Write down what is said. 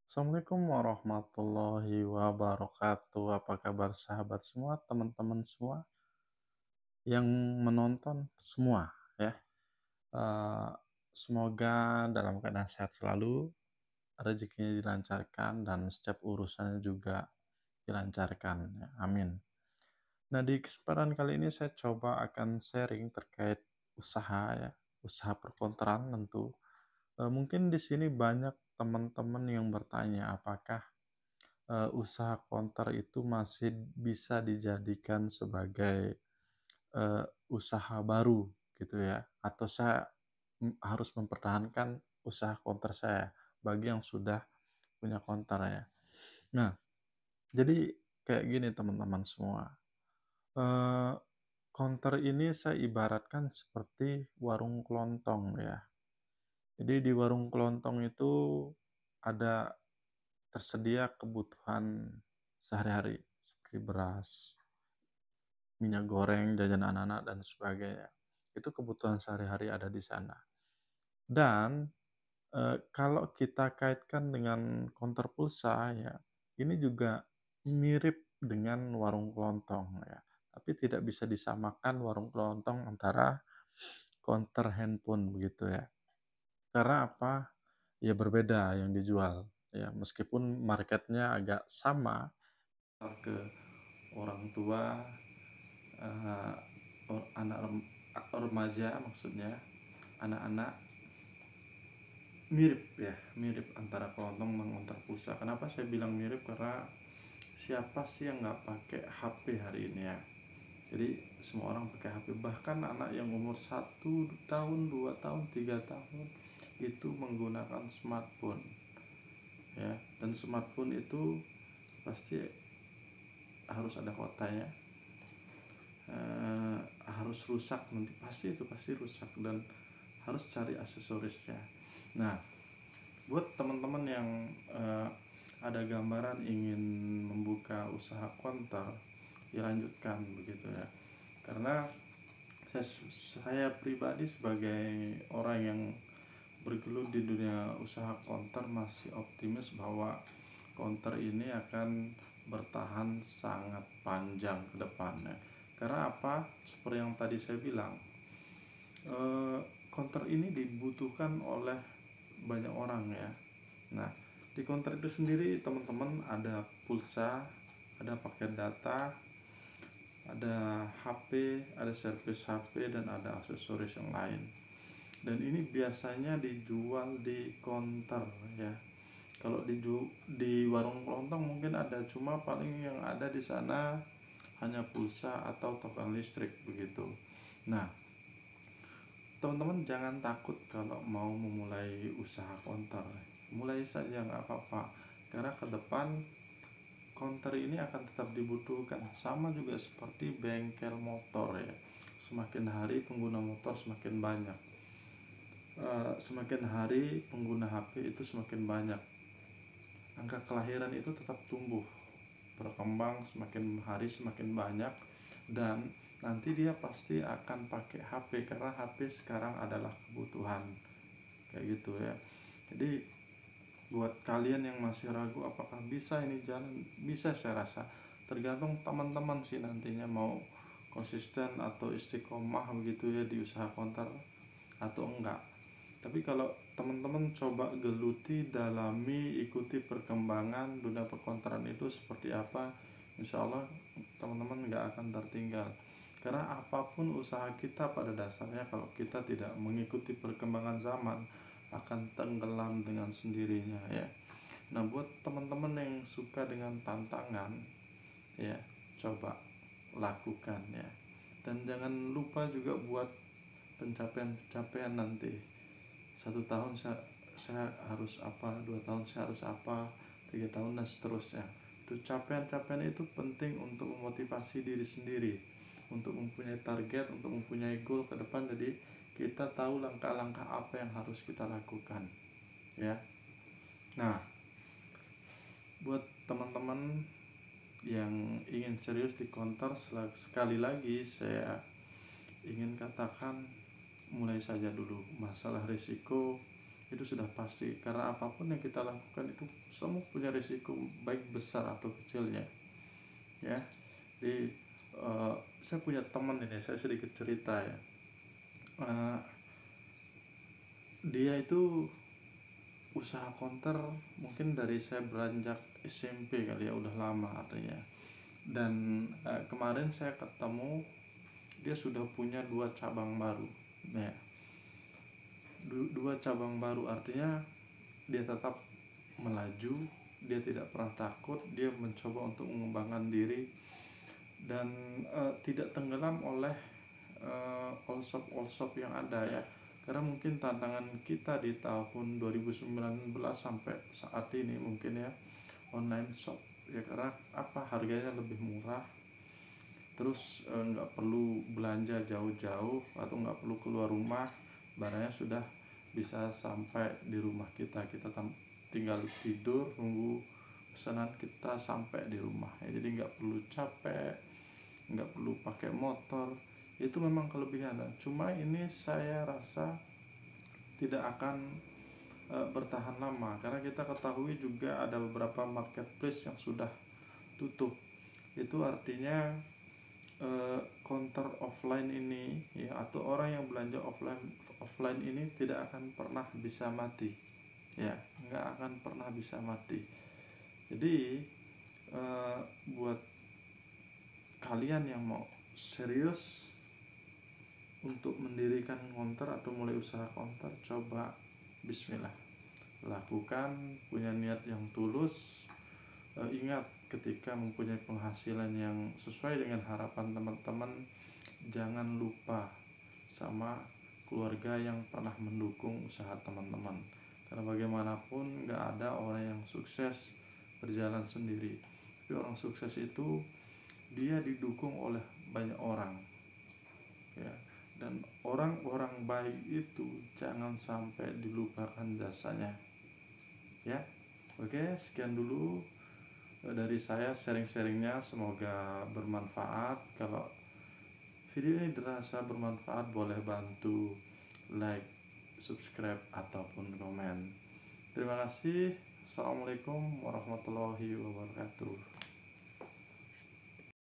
Assalamualaikum warahmatullahi wabarakatuh. Apa kabar sahabat semua, teman-teman semua yang menonton semua ya. Eh, Semoga dalam keadaan sehat selalu, rezekinya dilancarkan dan setiap urusannya juga dilancarkan. Ya. Amin. Nah, di kesempatan kali ini saya coba akan sharing terkait usaha ya, usaha perkontrakan tentu. Mungkin di sini banyak teman-teman yang bertanya apakah usaha konter itu masih bisa dijadikan sebagai, usaha baru gitu ya, atau saya, harus mempertahankan usaha konter saya bagi yang sudah punya konter ya. Nah, jadi kayak gini teman-teman semua, eee, konter ini saya ibaratkan seperti warung kelontong ya. Jadi di warung kelontong itu ada tersedia kebutuhan sehari-hari seperti beras, minyak goreng, jajan anak-anak, dan sebagainya. Itu kebutuhan sehari-hari ada di sana. Dan kalau kita kaitkan dengan konter pulsa ya, ini juga mirip dengan warung kelontong ya. Tapi tidak bisa disamakan warung kelontong antara konter handphone begitu ya. Karena apa? Ya berbeda yang dijual ya, meskipun marketnya agak sama ke orang tua, eh, anak remaja maksudnya, anak-anak, mirip ya, mirip antara kelontong dan konter pulsa. Kenapa saya bilang mirip? Karena siapa sih yang nggak pakai HP hari ini ya? Jadi semua orang pakai HP, bahkan anak yang umur 1 tahun, 2 tahun, 3 tahun itu menggunakan smartphone ya. Dan smartphone itu pasti harus ada kotanya, harus rusak, nanti pasti rusak dan harus cari aksesorisnya. Nah, buat teman-teman yang ada gambaran ingin membuka usaha konter, dilanjutkan begitu ya. Karena saya pribadi sebagai orang yang bergelut di dunia usaha konter masih optimis bahwa konter ini akan bertahan sangat panjang ke depannya. Karena apa? Seperti yang tadi saya bilang, konter ini dibutuhkan oleh banyak orang ya. Nah, di konter itu sendiri teman-teman ada pulsa, ada paket data, ada HP, ada servis HP, dan ada aksesoris yang lain. Dan ini biasanya dijual di konter ya. Kalau di warung kelontong mungkin ada, cuma paling yang ada di sana hanya pulsa atau token listrik begitu. Nah, teman-teman jangan takut kalau mau memulai usaha konter. Mulai saja nggak apa-apa. Karena ke depan konter ini akan tetap dibutuhkan. Sama juga seperti bengkel motor ya. Semakin hari pengguna motor semakin banyak. Semakin hari pengguna HP itu semakin banyak. Angka kelahiran itu tetap tumbuh, berkembang, semakin hari semakin banyak, dan nanti dia pasti akan pakai HP karena HP sekarang adalah kebutuhan kayak gitu ya. Jadi buat kalian yang masih ragu apakah bisa ini jalan, bisa, saya rasa tergantung teman-teman sih nantinya mau konsisten atau istiqomah begitu ya di usaha konter atau enggak. Tapi kalau teman-teman coba geluti, dalami, ikuti perkembangan dunia perkontrakan itu seperti apa, insya Allah teman-teman nggak akan tertinggal. Karena apapun usaha kita pada dasarnya kalau kita tidak mengikuti perkembangan zaman akan tenggelam dengan sendirinya ya. Nah, buat teman-teman yang suka dengan tantangan ya, coba lakukan ya. Dan jangan lupa juga buat pencapaian-pencapaian nanti. 1 tahun saya harus apa, 2 tahun saya harus apa, 3 tahun dan seterusnya. Itu capaian-capaian itu penting untuk memotivasi diri sendiri, untuk mempunyai target, untuk mempunyai goal ke depan. Jadi kita tahu langkah-langkah apa yang harus kita lakukan ya. Nah, buat teman-teman yang ingin serius di konter, sekali lagi saya ingin katakan mulai saja dulu. Masalah risiko itu sudah pasti, karena apapun yang kita lakukan itu semua punya risiko baik besar atau kecilnya ya. Jadi saya punya teman ini, saya sedikit cerita ya. Eh, dia itu usaha konter mungkin dari saya beranjak SMP kali ya, udah lama artinya. Dan kemarin saya ketemu, dia sudah punya 2 cabang baru ya. Dua cabang baru artinya dia tetap melaju, dia tidak pernah takut, dia mencoba untuk mengembangkan diri dan tidak tenggelam oleh all shop yang ada ya. Karena mungkin tantangan kita di tahun 2019 sampai saat ini mungkin ya, online shop ya, karena apa, harganya lebih murah, terus nggak perlu belanja jauh-jauh atau nggak perlu keluar rumah, barangnya sudah bisa sampai di rumah kita. Tinggal tidur nunggu pesanan kita sampai di rumah ya. Jadi nggak perlu capek, nggak perlu pakai motor. Itu memang kelebihan, cuma ini saya rasa tidak akan bertahan lama, karena kita ketahui juga ada beberapa marketplace yang sudah tutup. Itu artinya counter offline ini ya, atau orang yang belanja offline ini tidak akan pernah bisa mati ya, nggak akan pernah bisa mati. Jadi buat kalian yang mau serius untuk mendirikan counter atau mulai usaha counter, coba bismillah, lakukan, punya niat yang tulus. Ingat, ketika mempunyai penghasilan yang sesuai dengan harapan teman-teman, jangan lupa sama keluarga yang pernah mendukung usaha teman-teman. Karena bagaimanapun gak ada orang yang sukses berjalan sendiri, tapi orang sukses itu dia didukung oleh banyak orang ya. Dan orang-orang baik itu jangan sampai dilupakan jasanya ya. Oke, sekian dulu dari saya sharing-sharingnya, semoga bermanfaat. Kalau video ini dirasa bermanfaat, boleh bantu like, subscribe, ataupun komen. Terima kasih. Assalamualaikum warahmatullahi wabarakatuh.